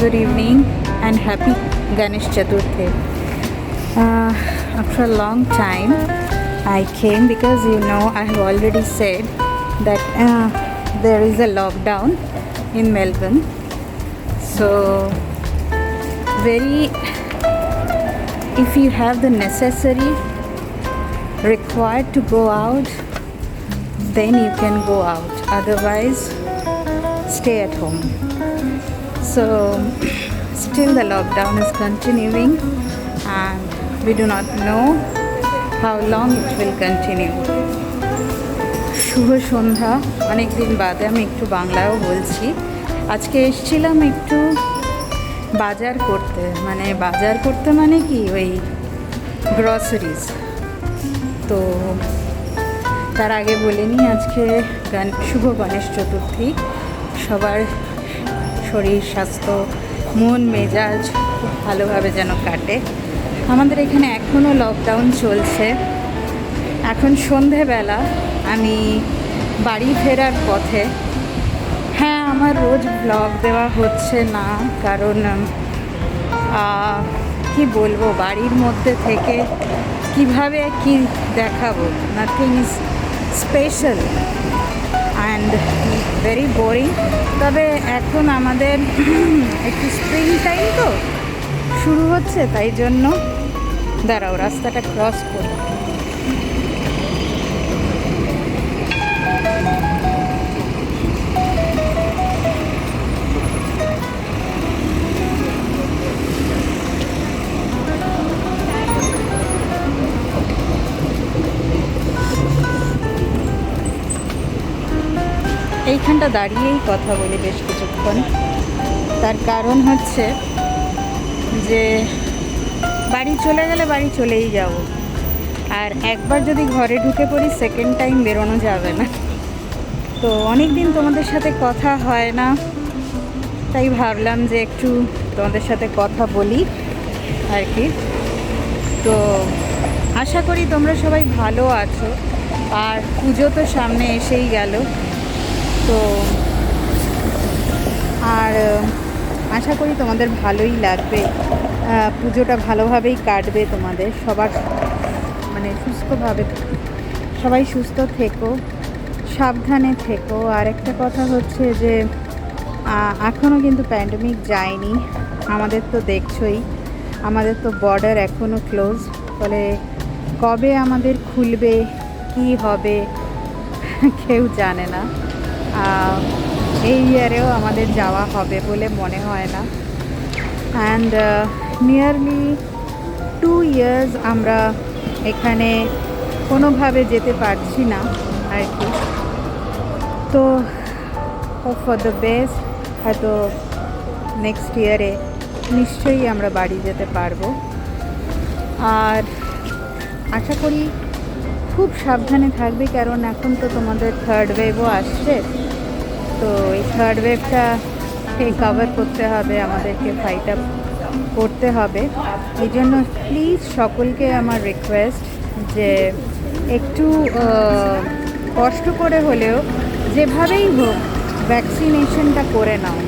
good evening and happy Ganesh Chaturthi. After a long time I came because I have already said that there is a lockdown in Melbourne. So if you have the necessary required to go out, then you can go out, otherwise stay at home. So still the lockdown is continuing and we do not know how long it will continue. শুভ সন্ধ্যা, অনেক দিন বাদে আমি একটু বাংলাও বলছি। আজকে এসেছিলাম একটু বাজার করতে, মানে কি ওই গ্রসারিজ। তো তার আগে বলে নিই, আজকে শুভ গণেশ চতুর্থী। সবার শরীর স্বাস্থ্য মন মেজাজ খুব ভালোভাবে যেন কাটে। আমাদের এখানে এখনও লকডাউন চলছে। এখন সন্ধেবেলা আমি বাড়ি ফেরার পথে। হ্যাঁ, আমার রোজ ব্লগ দেওয়া হচ্ছে না, কারণ কি বলবো, বাড়ির মধ্যে থেকে কিভাবে কি দেখাবো, nothing is special and very boring. তবে এখন আমাদের একটু স্প্রিং টাইম তো শুরু হচ্ছে, তাই জন্য দাঁড়াও রাস্তাটা ক্রস করি। এইখানটা দাঁড়িয়েই কথা বলি বেশ কিছুক্ষণ। তার কারণ হচ্ছে যে বাড়ি চলে গেলে বাড়ি চলেই যাব, আর একবার যদি ঘরে ঢুকে পড়ি সেকেন্ড টাইম বেরোনো যাবে না। তো অনেক দিন তোমাদের সাথে কথা হয় না, তাই ভাবলাম যে একটু তোমাদের সাথে কথা বলি আর কি। তো আশা করি তোমরা সবাই ভালো আছো, আর পুজো তো সামনে এসেই গেল। তো আর আশা করি তোমাদের ভালোই লাগবে, পুজোটা ভালোভাবেই কাটবে তোমাদের সবার, মানে সুস্থভাবে। সবাই সুস্থ থেকো, সাবধানে থেকো। আর একটা কথা হচ্ছে যে এখনও কিন্তু প্যান্ডেমিক যায়নি। আমাদের তো দেখছোই, আমাদের তো বর্ডার এখনও ক্লোজ। ফলে কবে আমাদের খুলবে, কি হবে কেউ জানে না। এই ইয়ারেও আমাদের যাওয়া হবে বলে মনে হয় না। অ্যান্ড নিয়ারলি 2 years আমরা এখানে কোনোভাবে যেতে পারছি না আর কি। তো হোপ ফর দ্য বেস্ট, হয়তো নেক্সট ইয়ারে নিশ্চয়ই আমরা বাড়ি যেতে পারবো। আর আশা করি খুব সাবধানে থাকবে, কারণ এখন তো তোমাদের থার্ড ওয়েভও আসছে। তো এই থার্ড ওয়েভটাকে কভার করতে হবে, আমাদেরকে ফাইট আপ করতে হবে। এই জন্য প্লিজ সকলকে আমার রিকোয়েস্ট যে একটু কষ্ট করে হলেও যেভাবেই হোক ভ্যাকসিনেশনটা করে নাও।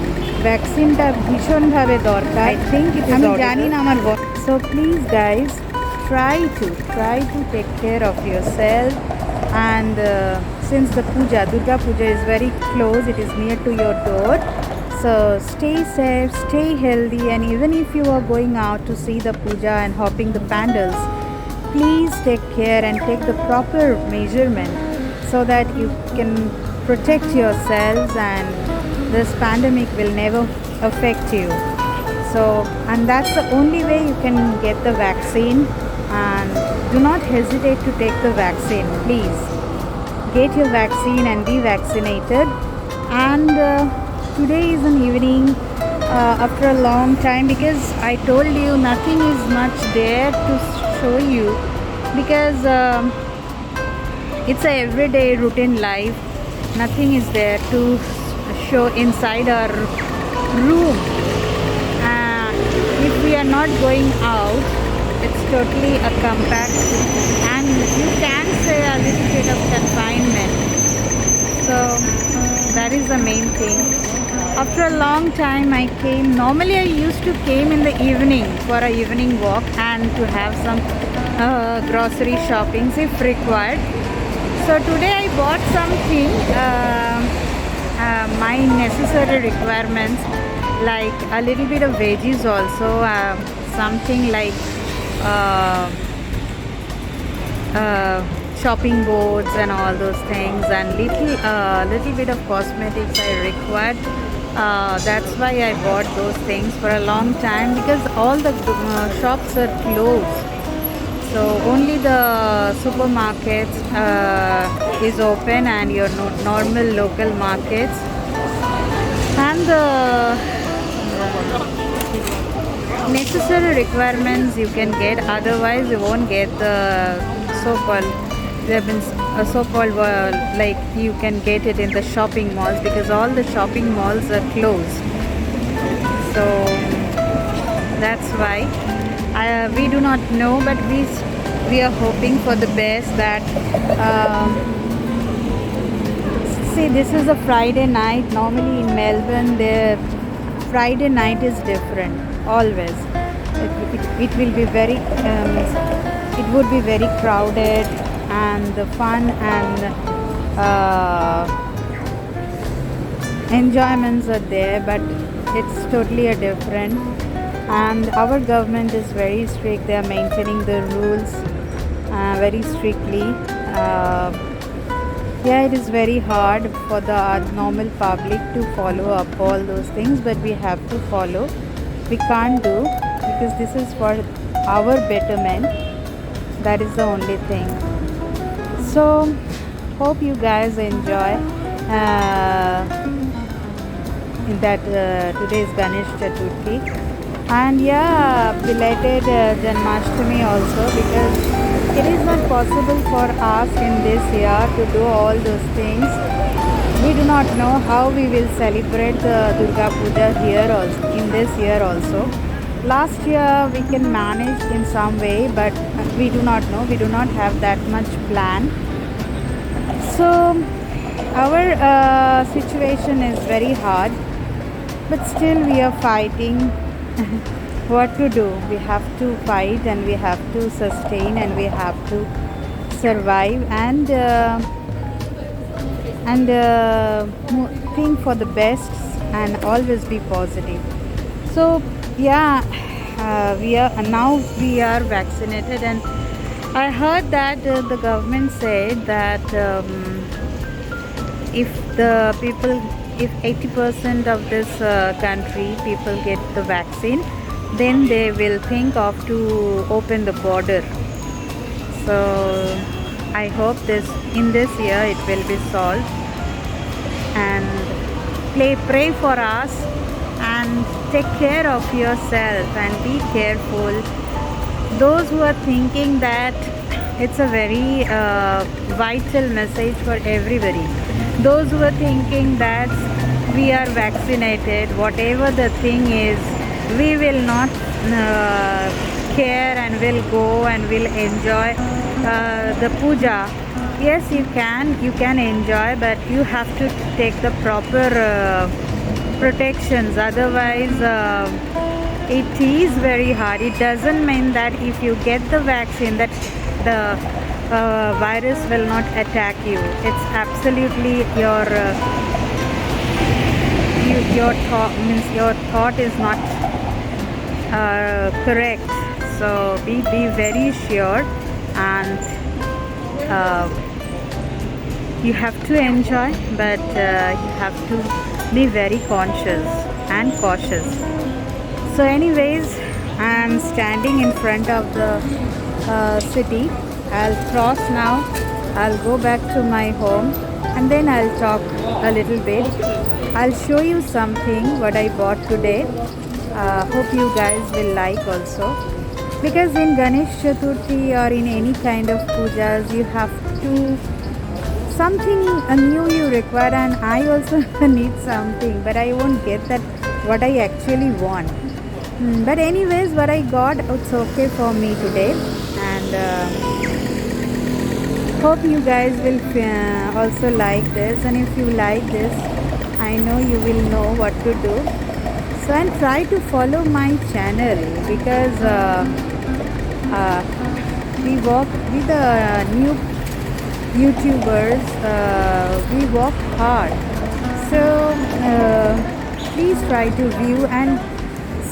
ভ্যাকসিনটা ভীষণভাবে দরকার। আমি জানি না আমার, so please guys try to take care of yourself. And since the Durga Puja is very close, it is near to your door, so stay safe, stay healthy. And even if you are going out to see the puja and hopping the pandals, please take care and take the proper measurement so that you can protect yourselves and this pandemic will never affect you. So, and that's the only way you can get the vaccine. And do not hesitate to take the vaccine. Please get your vaccine and be vaccinated. And today is an evening after a long time, because I told you nothing is much there to show you, because it's a everyday routine life. Nothing is there to show inside our room. If we are not going out, it's totally a compact, and you can say a little bit of confinement. So that is the main thing. After a long time I came. Normally I used to came in the evening for a evening walk and to have some grocery shoppings if required. So today I bought something, my necessary requirements, like a little bit of veggies also, something like shopping boards and all those things, and little bit of cosmetics I required. That's why I bought those things for a long time, because all the shops are closed. So only the supermarkets is open, and your normal local markets, and the necessary requirements you can get. Otherwise you won't get the so-called, like you can get it in the shopping malls, because all the shopping malls are closed. So that's why we do not know, but we are hoping for the best. That see, this is a Friday night. Normally in Melbourne, the Friday night is different. Always, it will be very. It would be very crowded, and the fun and enjoyments are there, but it's totally a different. And our government is very strict. They are maintaining the rules very strictly. Yeah, it is very hard for the normal public to follow up all those things, but we have to follow. We can't do, because this is for our betterment. That is the only thing. So hope you guys enjoy in that today's Ganesh Chaturthi. And yeah, belated Janmashtami also, because it is not possible for us in this year to do all those things. We do not know how we will celebrate the Durga Puja here also, in this year also. Last year we can manage in some way, but we do not know. We do not have that much plan. So our situation is very hard, but still we are fighting. What to do? We have to fight, and we have to sustain, and we have to survive, and think for the best, and always be positive. So yeah, we are vaccinated, and I heard that the government said that if 80% of this country people get the vaccine, then they will think of to open the border. So I hope in this year it will be solved, and pray for us, and take care of yourself, and be careful. Those who are thinking that it's a very vital message for everybody. Those who are thinking that we are vaccinated, whatever the thing is, we will not care, and will go and will enjoy the puja. Yes, you can enjoy, but you have to take the proper protections. Otherwise it is very hard. It doesn't mean that if you get the vaccine that the virus will not attack you. It's absolutely your thought is not correct. So be very sure, and you have to enjoy, but you have to be very conscious and cautious. So anyways, I am standing in front of the city. I'll cross now. I'll go back to my home, and then I'll talk a little bit. I'll show you something what I bought today. Hope you guys will like also, because in Ganesh Chaturthi or in any kind of pujas, you have to something new you require, and I also need something, but I won't get that what I actually want. But anyways, what I got, it's okay for me today, and hope you guys will also like this. And if you like this, I know you will know what to do. So and try to follow my channel because we work with the new YouTubers. We work hard. So please try to view and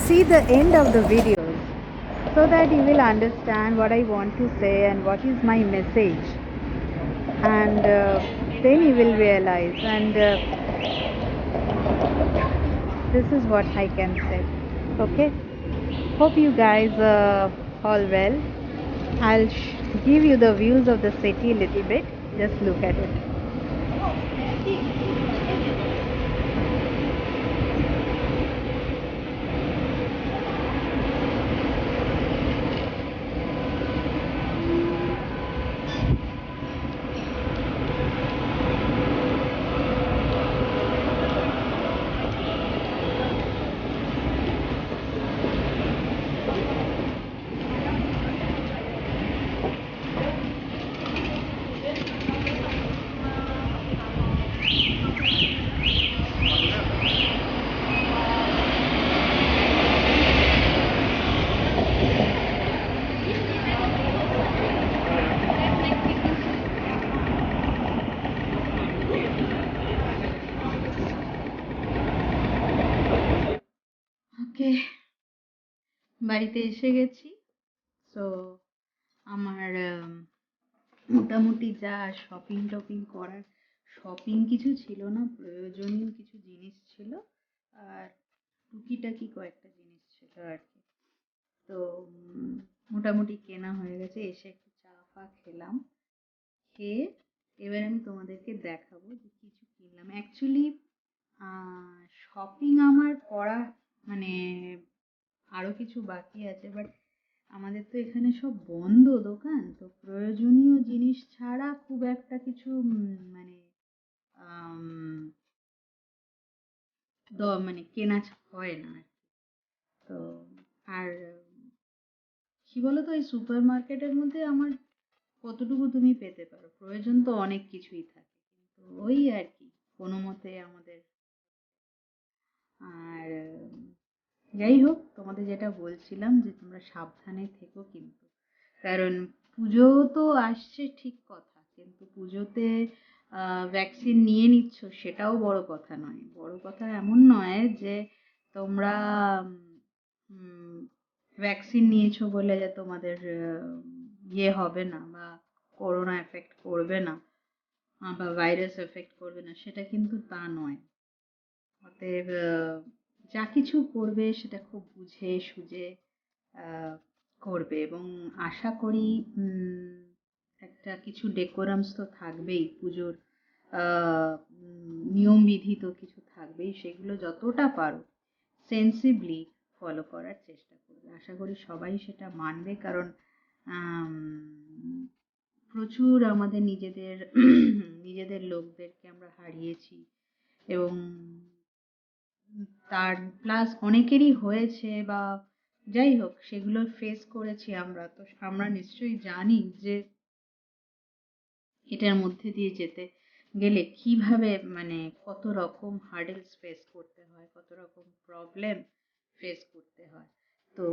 see the end of the videos so that you will understand what I want to say and what is my message, and then you will realize, and this is what I can say. Okay, hope you guys all well. I'll give you the views of the city a little bit. Just look at it. ওকে, বাড়িতে এসে গেছি। So আমার মোটামুটি যা shopping topping করার, shopping কিছু ছিল না, প্রয়োজনীয় কিছু জিনিস ছিল আর টুকিটাকি কয়েকটা জিনিস ছিল আর কি। তো মোটামুটি কেনা হয়ে গেছে। এসে একটু চা ফা খেলাম, খেয়ে এবার আমি তোমাদেরকে দেখাবো যে কিছু কিনলাম। অ্যাকচুয়ালি শপিং আমার করা মানে আরও কিছু বাকি আছে, বাট আমাদের তো এখানে সব বন্ধ দোকান, তো প্রয়োজনীয় জিনিস ছাড়া খুব একটা কিছু মানে মানে কেনা হয় না আর কি। তো আর কি বলতো, এই সুপার মার্কেটের মধ্যে আমার কতটুকু তুমি পেতে পারো, প্রয়োজন তো অনেক কিছুই থাকে, কিন্তু ওই আর কি কোনো মতে আমাদের। আর যাই হোক, তোমাদের যেটা বলছিলাম যে তোমরা সাবধানে থেকো কিন্তু, কারণ পুজো তো আসছে ঠিক কথা, কিন্তু পুজোতে ভ্যাকসিন নিয়ে নিচ্ছ সেটাও বড় কথা নয়। বড় কথা এমন নয় যে তোমরা ভ্যাকসিন নিয়েছো বলে যে তোমাদের ইয়ে হবে না বা করোনা এফেক্ট করবে না বা ভাইরাস এফেক্ট করবে না, সেটা কিন্তু তা নয়। অতএব যা কিছু করবে সেটা খুব বুঝে সুঝে করবে, এবং আশা করি একটা কিছু ডেকোরামস তো থাকবেই, পুজোর নিয়মবিধি তো কিছু থাকবেই, সেগুলো যতটা পারো সেন্সিবলি ফলো করার চেষ্টা করবে। আশা করি সবাই সেটা মানবে, কারণ প্রচুর আমাদের নিজেদের লোকদেরকে আমরা হারিয়েছি, এবং তার প্লাস অনেকেরই হয়েছে বা যাই হোক সেগুলো ফেস করেছি আমরা। তো আমরা নিশ্চয়ই জানি যে এটার মধ্যে দিয়ে যেতে গেলে কিভাবে মানে কত রকম হার্ডেলস ফেস করতে হয়, কত রকম প্রবলেম ফেস করতে হয়। তো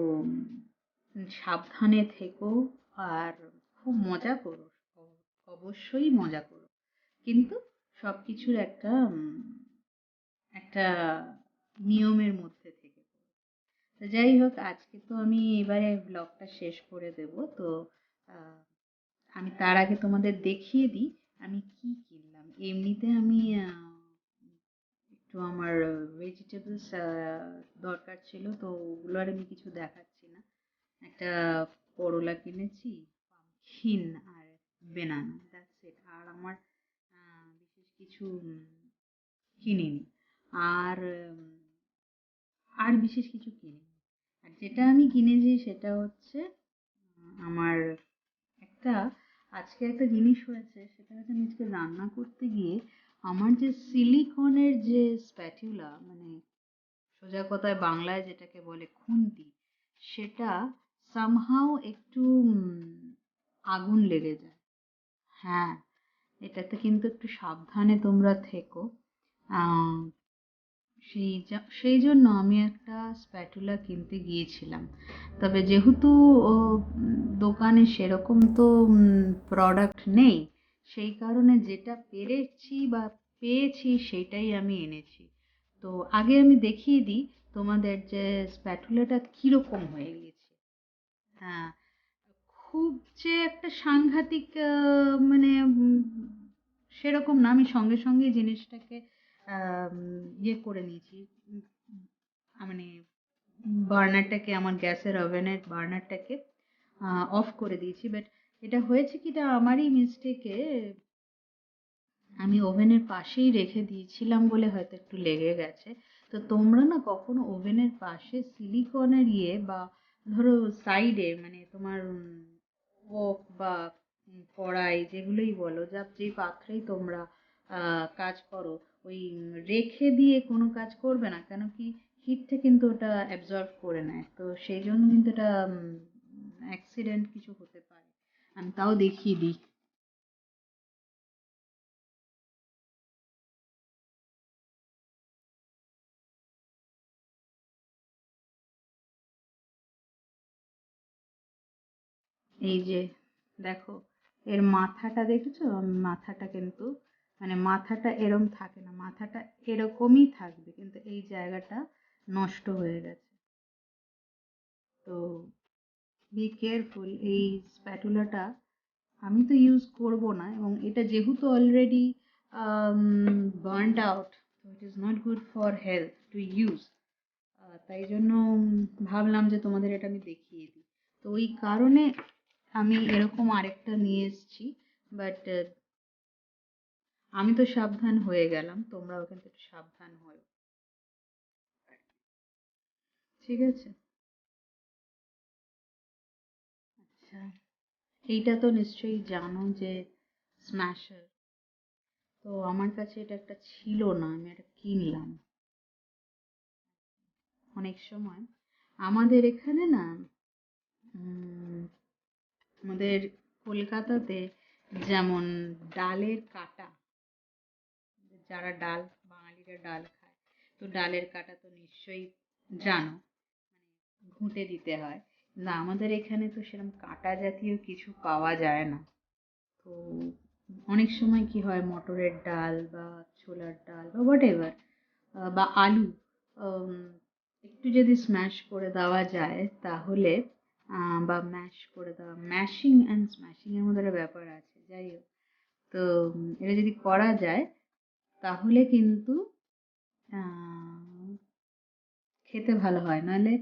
সাবধানে থেকো আর খুব মজা করো, অবশ্যই মজা করো, কিন্তু সব কিছুর একটা নিয়মের মধ্যে থেকে। তো যাই হোক, আজকে তো আমি এবারে ব্লগটা শেষ করে দেব। তো আমি তার আগে তোমাদের দেখিয়ে দিই আমি কি কিনলাম। এমনিতে আমি একটু আমার ভেজিটেবলস দরকার ছিল, তো ওগুলো আর আমি কিছু দেখাচ্ছি না। একটা করলা কিনেছি, পামকিন আর বেনানা, দ্যাটস ইট। আর আমার বিশেষ কিছু কিনিনি, আর বিশেষ কিছু কিনিনি। আর যেটা আমি কিনেছি সেটা হচ্ছে আমার আজকে একটা জিনিস হয়েছে, সেটা হচ্ছে আমি আজকে রান্না করতে গিয়ে আমার যে সিলিকনের যে স্প্যাটুলা, মানে সোজা কথায় বাংলায় যেটাকে বলে খুন্তি, সেটা সামহাও একটু আগুন লেগে যায়। হ্যাঁ, এটাতে কিন্তু একটু সাবধানে তোমরা থেকো। সেই জন্য আমি একটা স্প্যাটুলা কিনতে গিয়েছিলাম। তবে যেহেতু দোকানে সেরকম তো প্রোডাক্ট নেই, সেই কারণে যেটা পেরেছি বা পেয়েছি সেটাই আমি এনেছি। তো আগে আমি দেখিয়ে দিই তোমাদের যে স্প্যাটুলাটা কীরকম হয়ে গিয়েছে। হ্যাঁ, খুব যে একটা সাংঘাতিক মানে সেরকম না। আমি সঙ্গে সঙ্গেই জিনিসটাকে ইয়ে করে নিয়েছি, মানে বার্নারটাকে, আমার গ্যাসের ওভেনের বার্নারটাকে অফ করে দিয়েছি। বাট এটা হয়েছে কি, এটা আমারই মিস্টেকে আমি ওভেনের পাশেই রেখে দিয়েছিলাম বলে হয়তো একটু লেগে গেছে। তো তোমরা না কখনো ওভেনের পাশে সিলিকনের বা ধরো সাইডে, মানে তোমার ওক বা কড়াই যেগুলোই বলো, যেই পাত্রেই তোমরা কাজ করো, ওই রেখে দিয়ে কোনো কাজ করবে না। কেন কি, হিটটা কিন্তু ওটা অ্যাবজর্ব করে নেয়। তো সেই জন্য কিন্তু এটা অ্যাক্সিডেন্ট কিছু হতে পারে। আমি তাও দেখিয়ে দিই। এই যে দেখো, এর মাথাটা দেখেছো? মাথাটা কিন্তু, মানে মাথাটা এরম থাকে না, মাথাটা এরকমই থাকবে, কিন্তু এই জায়গাটা নষ্ট হয়ে গেছে। তো বি কেয়ারফুল। এই স্প্যাটুলাটা আমি তো ইউজ করব না, এবং এটা যেহেতু অলরেডি বার্নড আউট, তো it is not good for health to use. তাই জন্য ভাবলাম যে তোমাদের এটা আমি দেখিয়ে দিই। তো ওই কারণে আমি এরকম আরেকটা নিয়ে এসেছি। বাট আমি তো সাবধান হয়ে গেলাম, তোমরাও কিন্তু একটু সাবধান হও। ঠিক আছে? আচ্ছা, এইটা তো নিশ্চয়ই জানো যে স্ম্যাশার। তো আমার কাছে এটা একটা ছিল না, আমি এটা কিনলাম। অনেক সময় আমাদের এখানে না, উম, আমাদের কলকাতাতে যেমন ডালের কাটা, যারা ডাল, বাঙালিরা ডাল খায়, তো ডালের কাটা তো নিশ্চয়ই জানো, ঘুঁটে দিতে হয়। না, আমাদের এখানে তো সেরকম কাটা জাতীয় কিছু পাওয়া যায় না। তো অনেক সময় কি হয়, মটরের ডাল বা ছোলার ডাল বা হোয়াট এভার, বা আলু একটু যদি স্ম্যাশ করে দেওয়া যায় তাহলে, বা ম্যাশ করে দেওয়া, ম্যাশিং অ্যান্ড স্ম্যাশিং এর মধ্যে একটা ব্যাপার আছে, যাই হোক। তো এটা যদি করা যায় তাহলে কিন্তু আহ, খেতে ভালো হয়। নাহলে,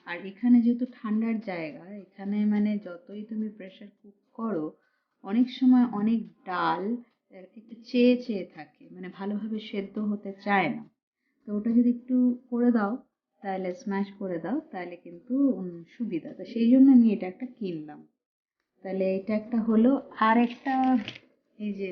আর এখানে যেহেতু ঠান্ডার জায়গা, এখানে মানে যতই তুমি প্রেসার কুক করো, অনেক সময় অনেক ডাল একটু চেয়ে চেয়ে থাকে, মানে ভালোভাবে সেদ্ধ হতে চায় না। তো ওটা যদি একটু করে দাও, তাহলে স্ম্যাশ করে দাও, তাহলে কিন্তু সুবিধা। তো সেই জন্য আমি এটা একটা কিনলাম। তাহলে এটা একটা হলো। আর একটা, এই যে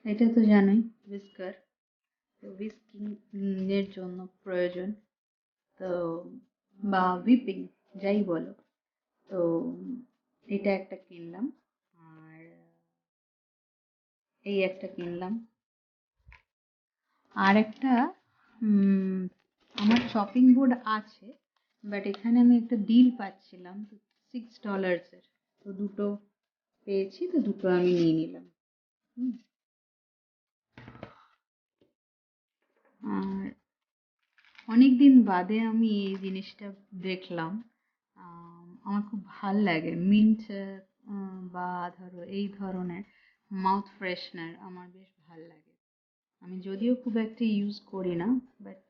এটা তো জানোই, হুইস্কার। তো হুইস্কিং এর জন্য প্রয়োজন। তো বা হুইপিং, যাই বলো। তো এটা একটা কিনলাম। আর এই একটা কিনলাম। আর একটা, উম, আমার চপিং বোর্ড আছে, বাট এখানে আমি একটা ডিল পাচ্ছিলাম, তো $6 তো দুটো পেয়েছি, তো দুটো আমি নিয়ে নিলাম। হুম। আর অনেকদিন বাদে আমি এই জিনিসটা দেখলাম। আমার খুব ভাল লাগে মিন্ট, বা ধরো এই ধরনের মাউথ ফ্রেশনার আমার বেশ ভাল লাগে। আমি যদিও খুব একটা ইউজ করি না, বাট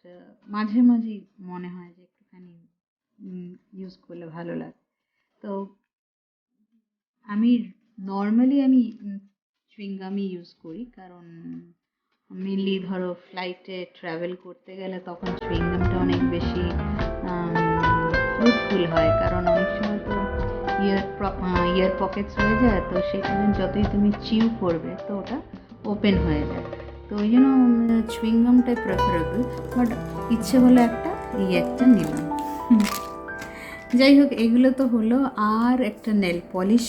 মাঝে মাঝেই মনে হয় যে একটুখানি ইউজ করলে ভালো লাগে। তো আমি নর্মালি আমি চুইংগামই ইউজ করি, কারণ মেনলি ধরো ফ্লাইটে ট্রাভেল করতে গেলে তখন চুইংগামটা অনেক বেশি ফ্রুটফুল হয়, কারণ অনেক সময় তো ইয়ার পকেটস হয়ে যায়, তো সেখানে যতই তুমি চিউ করবে তো ওটা ওপেন হয়ে যায়। তো ওই জন্য চুইংগামটাই প্রেফারেবল, বাট ইচ্ছে হলো একটা নিলাম। যাই হোক, এগুলো তো হলো। আর একটা নেল পলিশ,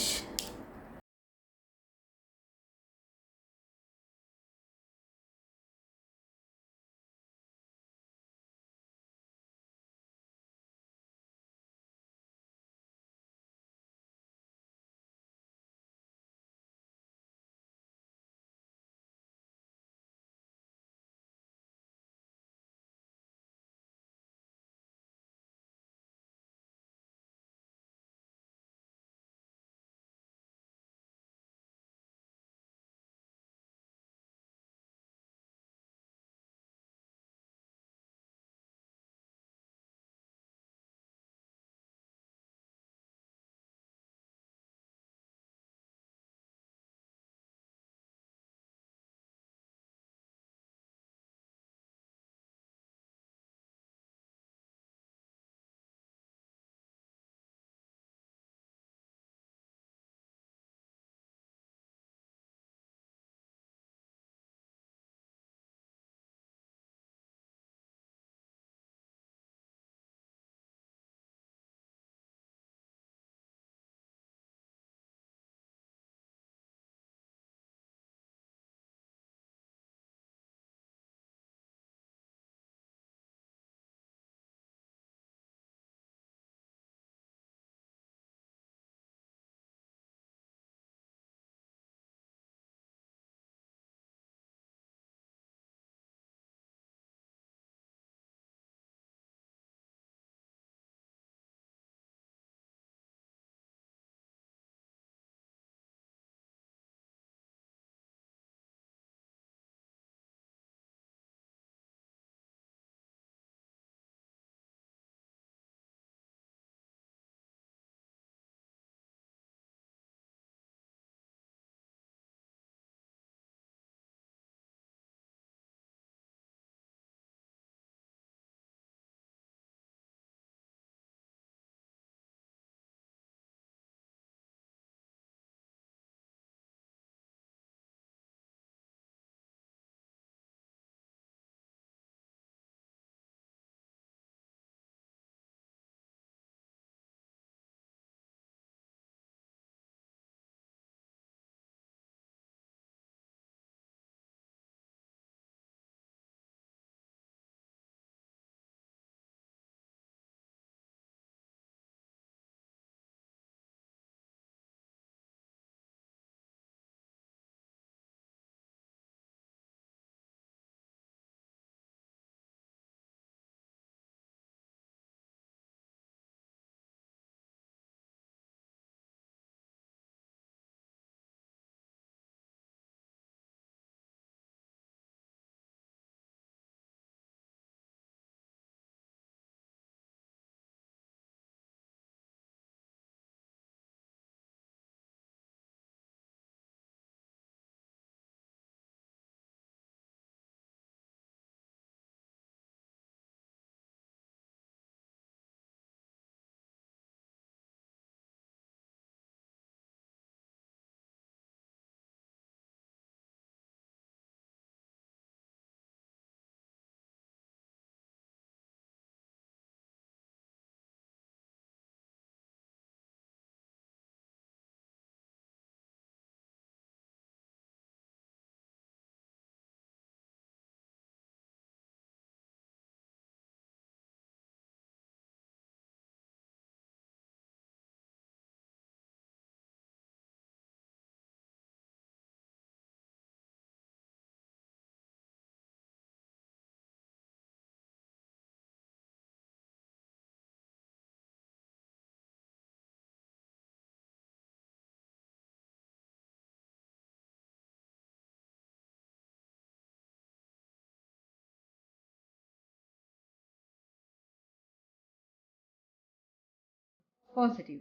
পজিটিভ।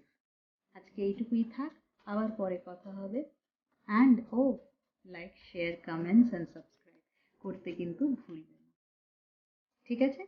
আজকে এইটুকুই থাক, আবার পরে কথা হবে। And like, share, comments and subscribe করতে কিন্তু ভুলবেন না। ঠিক আছে?